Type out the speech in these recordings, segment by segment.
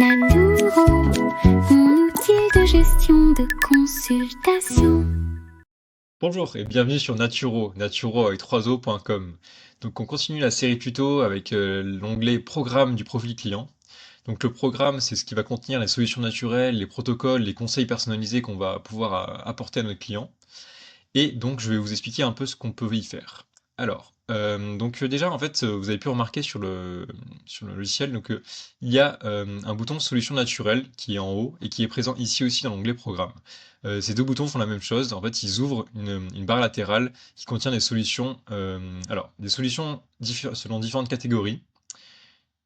Naluro, mon outil de gestion de consultation. Bonjour et bienvenue sur Naturo, naturo avec 3o.com. Donc on continue la série tuto avec l'onglet Programme du profil client. Donc le programme, c'est ce qui va contenir les solutions naturelles, les protocoles, les conseils personnalisés qu'on va pouvoir apporter à notre client. Et donc je vais vous expliquer un peu ce qu'on peut y faire. Alors, déjà en fait, vous avez pu remarquer sur le logiciel, il y a un bouton solution naturelle qui est en haut et qui est présent ici aussi dans l'onglet programme. Ces deux boutons font la même chose. En fait, ils ouvrent une barre latérale qui contient des solutions, des solutions selon différentes catégories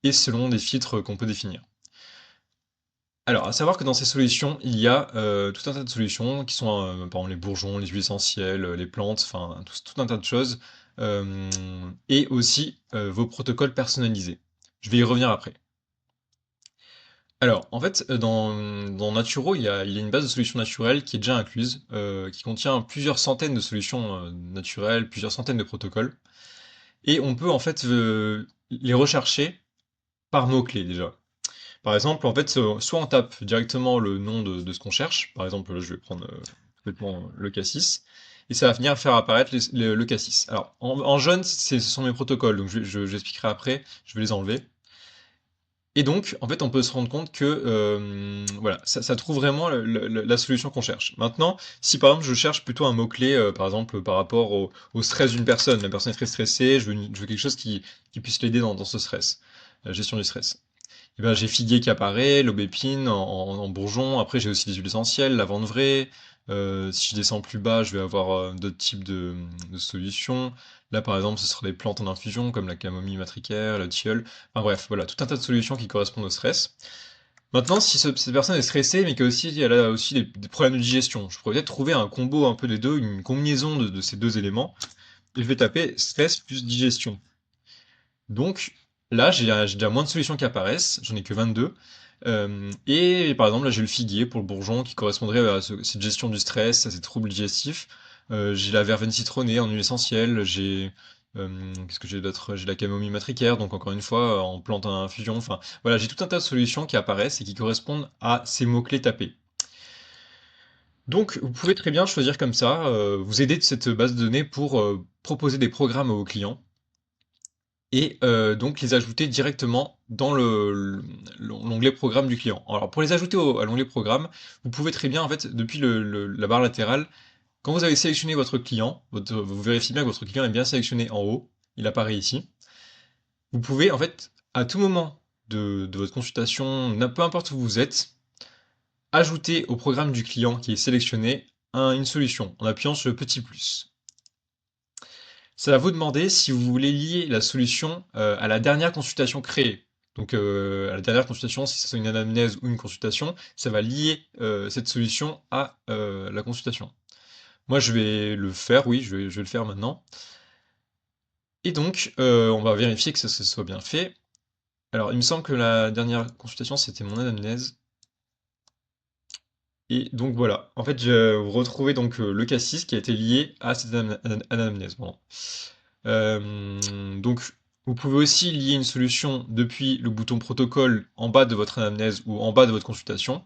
et selon des filtres qu'on peut définir. Alors, à savoir que dans ces solutions, il y a tout un tas de solutions qui sont, par exemple, les bourgeons, les huiles essentielles, les plantes, enfin, tout un tas de choses, et aussi vos protocoles personnalisés. Je vais y revenir après. Alors, en fait, dans Naturo, il y a une base de solutions naturelles qui est déjà incluse, qui contient plusieurs centaines de solutions naturelles, plusieurs centaines de protocoles, et on peut en fait les rechercher par mots-clés déjà. Par exemple, en fait, soit on tape directement le nom de ce qu'on cherche, par exemple, là, je vais prendre complètement le cassis, et ça va venir faire apparaître le cassis. Alors, en jaune, ce sont mes protocoles, donc j'expliquerai après, je vais les enlever. Et donc, en fait, on peut se rendre compte que voilà, ça trouve vraiment la solution qu'on cherche. Maintenant, si par exemple je cherche plutôt un mot-clé, par exemple par rapport au stress d'une personne, la personne est très stressée, je veux quelque chose qui puisse l'aider dans ce stress, la gestion du stress. Eh ben, j'ai figuier qui apparaît, l'aubépine en bourgeon. Après, j'ai aussi des huiles essentielles, lavande vraie. Si je descends plus bas, je vais avoir d'autres types de solutions. Là, par exemple, ce sera des plantes en infusion, comme la camomille matricaire, le tilleul. Enfin bref, voilà, tout un tas de solutions qui correspondent au stress. Maintenant, si cette personne est stressée, mais qu'elle a aussi des problèmes de digestion, je pourrais peut-être trouver un combo un peu des deux, une combinaison de ces deux éléments. Et je vais taper stress plus digestion. Donc là, j'ai déjà moins de solutions qui apparaissent, j'en ai que 22. Et par exemple, là, j'ai le figuier pour le bourgeon qui correspondrait à cette gestion du stress, à ces troubles digestifs. J'ai la verveine citronnée en huile essentielle, qu'est-ce que j'ai d'autre? J'ai la camomille matricaire, donc encore une fois, en plante à infusion. Enfin, voilà, j'ai tout un tas de solutions qui apparaissent et qui correspondent à ces mots-clés tapés. Donc, vous pouvez très bien choisir comme ça, vous aider de cette base de données pour proposer des programmes à vos clients et donc les ajouter directement dans l'onglet programme du client. Alors pour les ajouter à l'onglet programme, vous pouvez très bien en fait depuis la barre latérale, quand vous avez sélectionné votre client, vous vérifiez bien que votre client est bien sélectionné en haut, il apparaît ici. Vous pouvez en fait à tout moment de votre consultation, peu importe où vous êtes, ajouter au programme du client qui est sélectionné une solution en appuyant sur le petit plus. Ça va vous demander si vous voulez lier la solution à la dernière consultation créée. Donc à la dernière consultation, si c'est une anamnèse ou une consultation, ça va lier cette solution à la consultation. Moi, je vais le faire, oui, je vais le faire maintenant. Et donc, on va vérifier que ça soit bien fait. Alors, il me semble que la dernière consultation, c'était mon anamnèse. Et donc voilà, en fait, vous retrouvez donc le cassis qui a été lié à cette anamnèse. Bon. Donc, vous pouvez aussi lier une solution depuis le bouton protocole en bas de votre anamnèse ou en bas de votre consultation.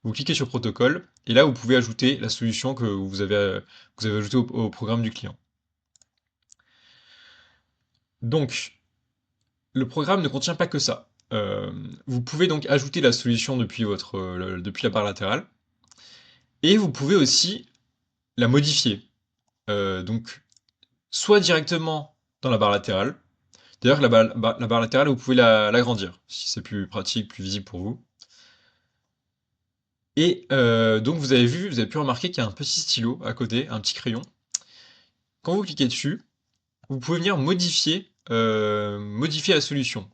Vous cliquez sur protocole et là, vous pouvez ajouter la solution que vous avez ajoutée au programme du client. Donc, le programme ne contient pas que ça. Vous pouvez donc ajouter la solution depuis la barre latérale et vous pouvez aussi la modifier. Donc, soit directement dans la barre latérale. D'ailleurs, la barre latérale, vous pouvez l'agrandir, si c'est plus pratique, plus visible pour vous. Et donc, vous avez pu remarquer qu'il y a un petit stylo à côté, un petit crayon. Quand vous cliquez dessus, vous pouvez venir modifier la solution.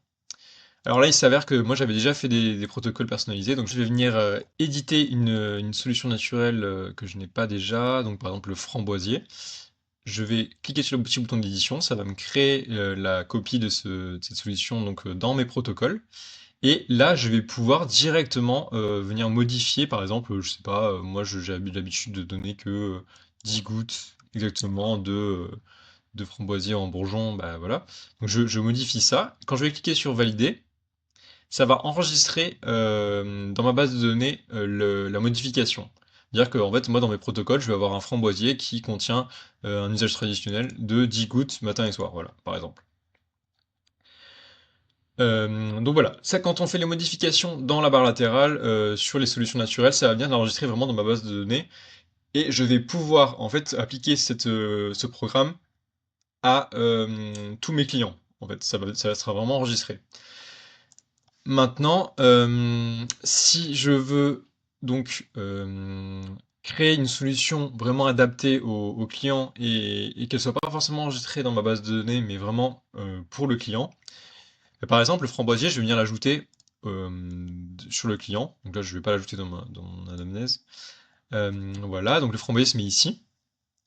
Alors là, il s'avère que moi, j'avais déjà fait des protocoles personnalisés, donc je vais venir éditer une solution naturelle que je n'ai pas déjà, donc par exemple le framboisier. Je vais cliquer sur le petit bouton d'édition, ça va me créer la copie de cette solution donc, dans mes protocoles. Et là, je vais pouvoir directement venir modifier, par exemple, je sais pas, moi j'ai l'habitude de donner que 10 gouttes exactement de framboisier en bourgeon, bah voilà. Donc je modifie ça. Quand je vais cliquer sur valider, ça va enregistrer dans ma base de données la modification. C'est-à-dire que en fait, moi, dans mes protocoles, je vais avoir un framboisier qui contient un usage traditionnel de 10 gouttes matin et soir, voilà, par exemple. Donc voilà, ça quand on fait les modifications dans la barre latérale sur les solutions naturelles, ça va bien l'enregistrer vraiment dans ma base de données et je vais pouvoir en fait appliquer ce programme à tous mes clients. En fait, ça sera vraiment enregistré. Maintenant, si je veux donc créer une solution vraiment adaptée aux clients et qu'elle soit pas forcément enregistrée dans ma base de données, mais vraiment pour le client. Par exemple, le framboisier, je vais venir l'ajouter sur le client. Donc là, je ne vais pas l'ajouter dans mon anamnèse. Voilà, donc le framboisier se met ici,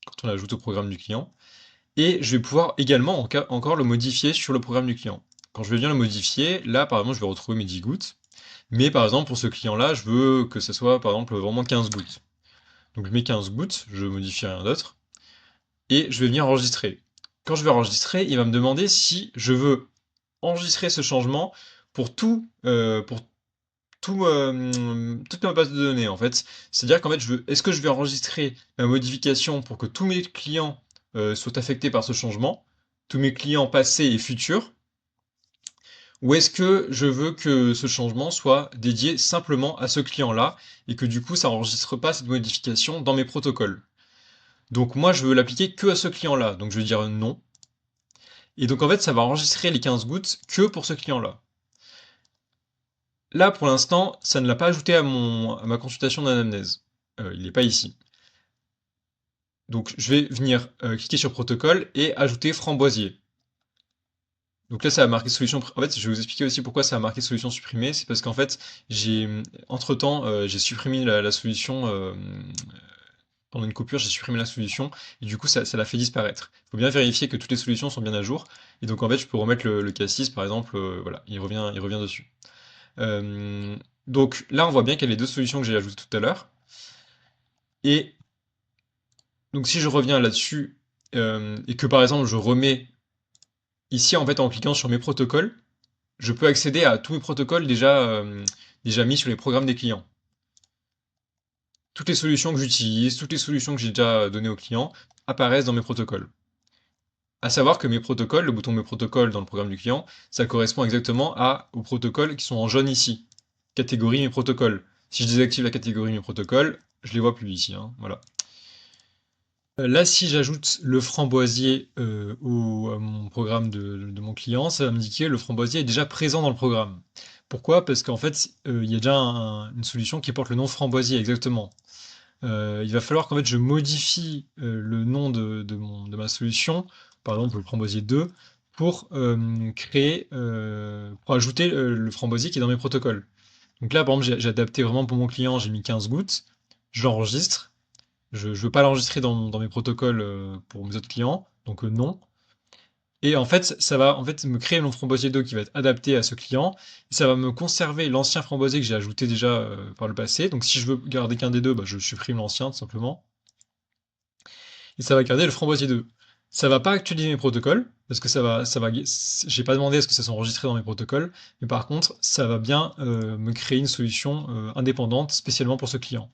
quand on l'ajoute au programme du client. Et je vais pouvoir également encore le modifier sur le programme du client. Quand je vais bien le modifier, là, par exemple, je vais retrouver mes 10 gouttes. Mais par exemple, pour ce client-là, je veux que ce soit, par exemple, vraiment 15 gouttes. Donc je mets 15 gouttes, je modifie rien d'autre. Et je vais venir enregistrer. Quand je vais enregistrer, il va me demander si je veux enregistrer ce changement pour toute ma base de données en fait. C'est-à-dire qu'en fait, est-ce que je vais enregistrer ma modification pour que tous mes clients soient affectés par ce changement, tous mes clients passés et futurs, ou est-ce que je veux que ce changement soit dédié simplement à ce client-là et que du coup, ça n'enregistre pas cette modification dans mes protocoles. Donc moi, je veux l'appliquer que à ce client-là, donc je vais dire non. Et donc en fait, ça va enregistrer les 15 gouttes que pour ce client-là. Là, pour l'instant, ça ne l'a pas ajouté à ma consultation d'anamnèse. Il n'est pas ici. Donc je vais venir cliquer sur protocole et ajouter framboisier. Donc là, ça a marqué solution. En fait, je vais vous expliquer aussi pourquoi ça a marqué solution supprimée. C'est parce qu'en fait, entre-temps, j'ai supprimé la solution. Pendant une coupure, j'ai supprimé la solution et du coup, ça l'a fait disparaître. Il faut bien vérifier que toutes les solutions sont bien à jour. Et donc, en fait, je peux remettre le cassis, par exemple. Voilà, il revient dessus. Donc là, on voit bien qu'il y a les deux solutions que j'ai ajoutées tout à l'heure. Et donc si je reviens là-dessus et que par exemple je remets ici en fait en cliquant sur mes protocoles, je peux accéder à tous mes protocoles déjà mis sur les programmes des clients. Toutes les solutions que j'utilise, toutes les solutions que j'ai déjà données aux clients apparaissent dans mes protocoles. À savoir que mes protocoles, le bouton mes protocoles dans le programme du client, ça correspond exactement aux protocoles qui sont en jaune ici. Catégorie mes protocoles. Si je désactive la catégorie mes protocoles, je les vois plus ici. Hein, voilà. Là, si j'ajoute le framboisier à mon programme de mon client, ça va m'indiquer que le framboisier est déjà présent dans le programme. Pourquoi? Parce qu'en fait, il y a déjà une solution qui porte le nom framboisier, exactement. Il va falloir qu'en fait je modifie le nom de ma solution, par exemple le framboisier 2, pour pour ajouter le framboisier qui est dans mes protocoles. Donc là, par exemple, j'ai adapté vraiment pour mon client, j'ai mis 15 gouttes, je l'enregistre. Je ne veux pas l'enregistrer dans mes protocoles pour mes autres clients, donc non. Et en fait, ça va en fait me créer mon framboisier 2 qui va être adapté à ce client. Et ça va me conserver l'ancien framboisier que j'ai ajouté déjà par le passé. Donc si je veux garder qu'un des deux, bah, je supprime l'ancien tout simplement. Et ça va garder le framboisier 2. Ça va pas actualiser mes protocoles, parce que j'ai pas demandé à ce que ça soit enregistré dans mes protocoles, mais par contre, ça va bien me créer une solution indépendante spécialement pour ce client.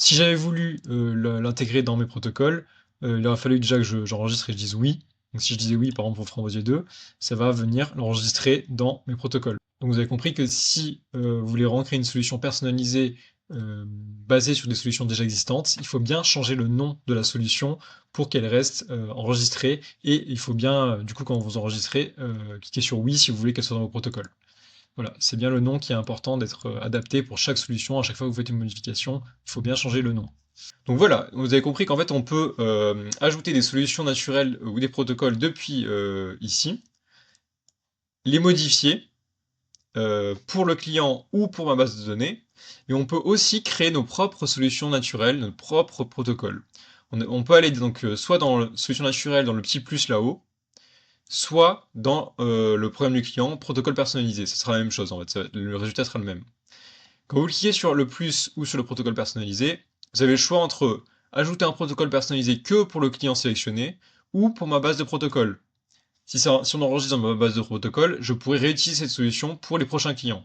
Si j'avais voulu l'intégrer dans mes protocoles, il aurait fallu déjà que j'enregistre et je dise oui. Donc si je disais oui, par exemple pour Framboisier 2, ça va venir l'enregistrer dans mes protocoles. Donc vous avez compris que si vous voulez recréer une solution personnalisée basée sur des solutions déjà existantes, il faut bien changer le nom de la solution pour qu'elle reste enregistrée. Et il faut bien, du coup, quand vous enregistrez, cliquer sur oui si vous voulez qu'elle soit dans vos protocoles. Voilà, c'est bien le nom qui est important d'être adapté pour chaque solution. À chaque fois que vous faites une modification, il faut bien changer le nom. Donc voilà, vous avez compris qu'en fait on peut ajouter des solutions naturelles ou des protocoles depuis ici, les modifier pour le client ou pour ma base de données, et on peut aussi créer nos propres solutions naturelles, nos propres protocoles. On peut aller donc soit dans la solution naturelle dans le petit plus là-haut, soit dans le programme du client, protocole personnalisé. Ce sera la même chose en fait, le résultat sera le même. Quand vous cliquez sur le plus ou sur le protocole personnalisé, vous avez le choix entre ajouter un protocole personnalisé que pour le client sélectionné ou pour ma base de protocoles. Si on enregistre dans ma base de protocole, je pourrais réutiliser cette solution pour les prochains clients.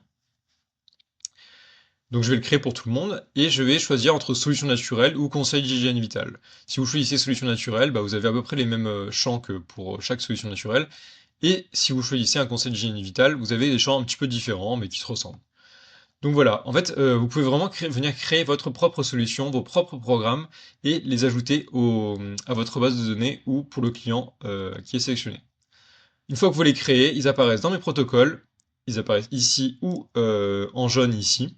Donc je vais le créer pour tout le monde et je vais choisir entre solution naturelle ou conseil d'hygiène vitale. Si vous choisissez solution naturelle, vous avez à peu près les mêmes champs que pour chaque solution naturelle. Et si vous choisissez un conseil d'hygiène vitale, vous avez des champs un petit peu différents mais qui se ressemblent. Donc voilà, en fait, vous pouvez vraiment venir créer votre propre solution, vos propres programmes et les ajouter à votre base de données ou pour le client qui est sélectionné. Une fois que vous les créez, ils apparaissent dans mes protocoles, ils apparaissent ici ou en jaune ici,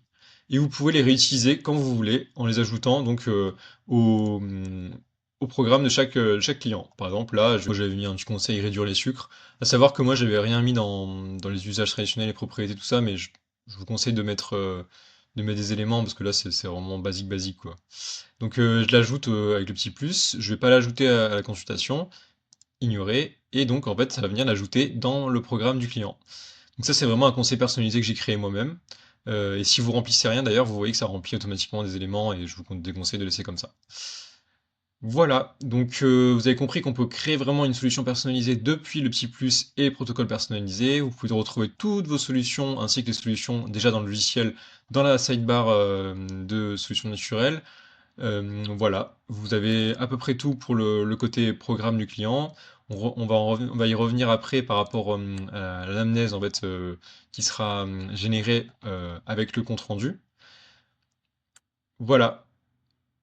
et vous pouvez les réutiliser quand vous voulez en les ajoutant donc au, au programme de chaque client. Par exemple, là, j'avais mis un petit conseil réduire les sucres, à savoir que moi, j'avais rien mis dans les usages traditionnels, les propriétés, tout ça, mais je vous conseille de mettre des éléments parce que là, c'est vraiment basique, quoi. Donc, je l'ajoute avec le petit plus, je vais pas l'ajouter à la consultation, ignorer, et donc en fait ça va venir l'ajouter dans le programme du client. Donc ça c'est vraiment un conseil personnalisé que j'ai créé moi-même, et si vous remplissez rien d'ailleurs, vous voyez que ça remplit automatiquement des éléments, et je vous déconseille de laisser comme ça. Voilà, donc vous avez compris qu'on peut créer vraiment une solution personnalisée depuis le petit plus et protocole personnalisé. Vous pouvez retrouver toutes vos solutions ainsi que les solutions déjà dans le logiciel, dans la sidebar de solutions naturelles. Voilà, vous avez à peu près tout pour le côté programme du client. On va y revenir après par rapport à l'anamnèse en fait, qui sera générée avec le compte rendu. Voilà,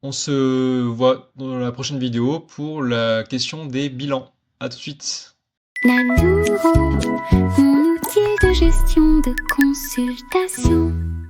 on se voit dans la prochaine vidéo pour la question des bilans. À tout de suite. Nanuro, mon outil de gestion de consultation.